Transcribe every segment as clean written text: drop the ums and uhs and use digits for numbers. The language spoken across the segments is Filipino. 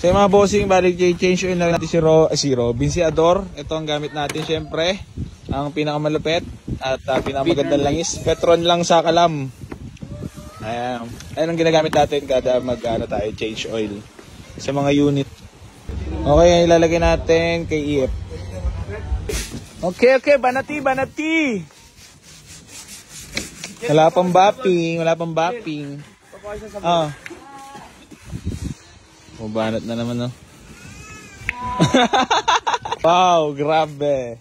So yung mga bossing, balik change oil na natin si Robin, si Ador. Ito ang gamit natin syempre. Ang pinakamalupit at pinakamagandang langis. Petron lang sa kalam. Ayan. Ayan ang ginagamit natin kada tayo change oil sa mga unit. Okay, ilalagay natin kay EF. Okay, banati. Wala pang bapping. Ah. Mabanat na naman, no? Wow, grabe.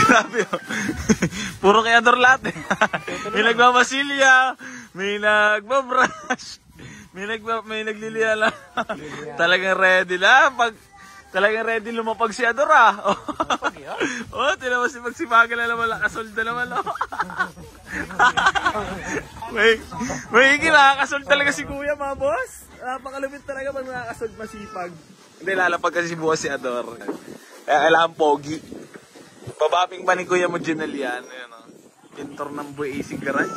Grabe, oh. Puro kay Ador lahat, eh. May nagmamasilya, may nagbabrush, may nagliliyala. Talagang ready lang. Talagang ready lumapag si Ador, ah. Oh, tinapos si Magsimagal na naman, nakasolda naman, oh. May kinakasold talaga si Kuya, mga boss. Napakalupit talaga pag nakakasold masipag. Hindi, lalapag kasi si buwas si Ador. Kaya kailangan pogi. Pabaping pa ni Kuya mo Junel yan. Ayan, oh. Pintor ng Boy AC Garage.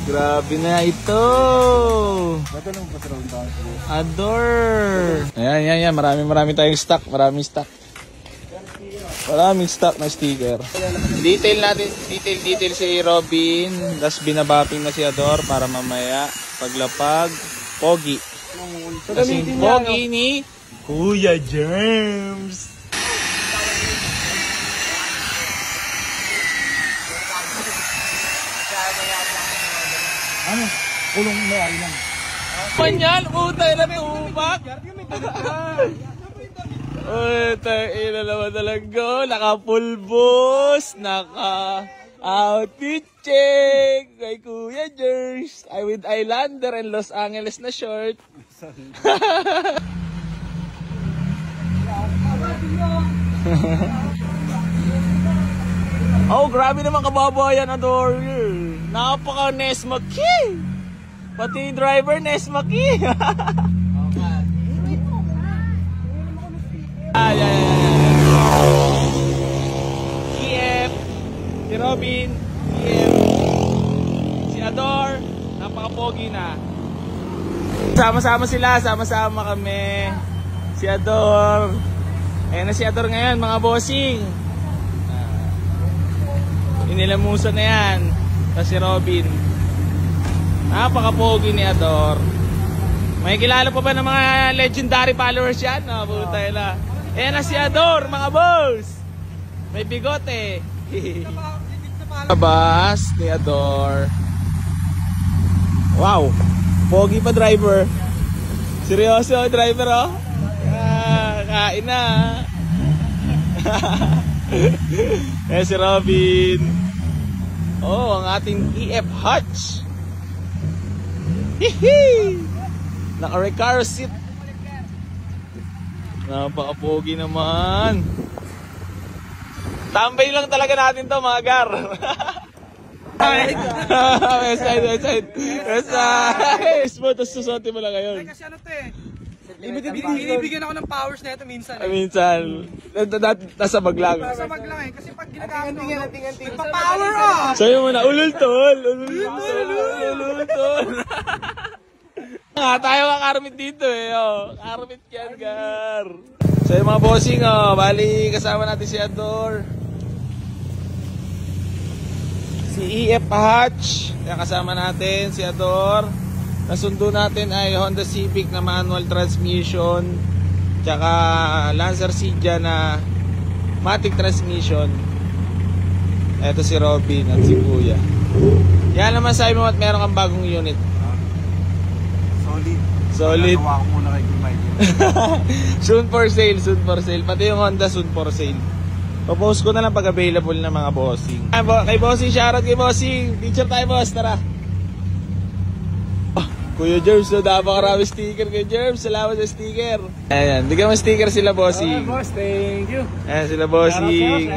Grabe na ito. Ador. Ayan. Marami tayong stock. Maraming stock na sticker. Detail si Robin. Tapos binabapping na si Ador para mamaya paglapag pogi. Kasing pogi ni Kuya Germs. Ano? Kulong may-ari lang. Panyan, utay na may upak. Uy, tayo na naman talaga. Naka-pulbos. Naka-outfit check. Kay Kuya Germs. I with Islander and Los Angeles na short. Oh, grabe naman kababayan, Ador. Napaka Nesmaki. Pati driver Nesmaki. EF, si Robin, EF, si Ador, napaka-pogi na. Sama-sama sila, sama-sama kami. Si Ador. Ayan na si Ador ngayon, mga bossing. Inilamusan na yan. Tapos si Robin. Napaka-pogi ni Ador. May kilala pa ba ng mga legendary followers yan? No, butay na. Ayan na si Ador, mga boss. May bigote. Kabas ni Ador. Wow. Pogi pa driver. Seryoso driver, oh. Kain na. Ayan si Robin. Oh, ang ating EF Hutch. Hihi. Naka-Recaro seat. Napaka-pogi naman. Tambay lang talaga natin to, mga gar. West side. Smooth, tapos susuotin mo lang ngayon. Kasi ano to eh. Binibigyan ako ng powers na ito minsan. Minsan. Nasa bag lang. Nasa bag lang eh. Kasi pag ginagamit ako, pa-power oh! Sayo mo na, ulul-tol. Tayo kakarmit dito eh. Oh. Karmit yan, gar. So yung mga bossing, oh, bali kasama natin si Ador. Si EF Hatch. Yan kasama natin si Ador. Nasundo natin ay Honda Civic na manual transmission. Tsaka Lancer Sedia na matic transmission. Ito si Robin at si Kuya. Yan naman sabi mo at meron kang bagong unit. Solid. Nagawa ko muna kay Gumay. Soon for sale. Pati yung Honda soon for sale. Popost ko na lang pag available na mga bossing. Kay bossing, shoutout kay bossing. Teacher tayo, boss, tara. Kuya Germs, so napakarami sticker kay Germs. Salamat sa sticker. Ayan, bigyan mo sticker sila bossing. Boss, thank you. Ayan sila bossing.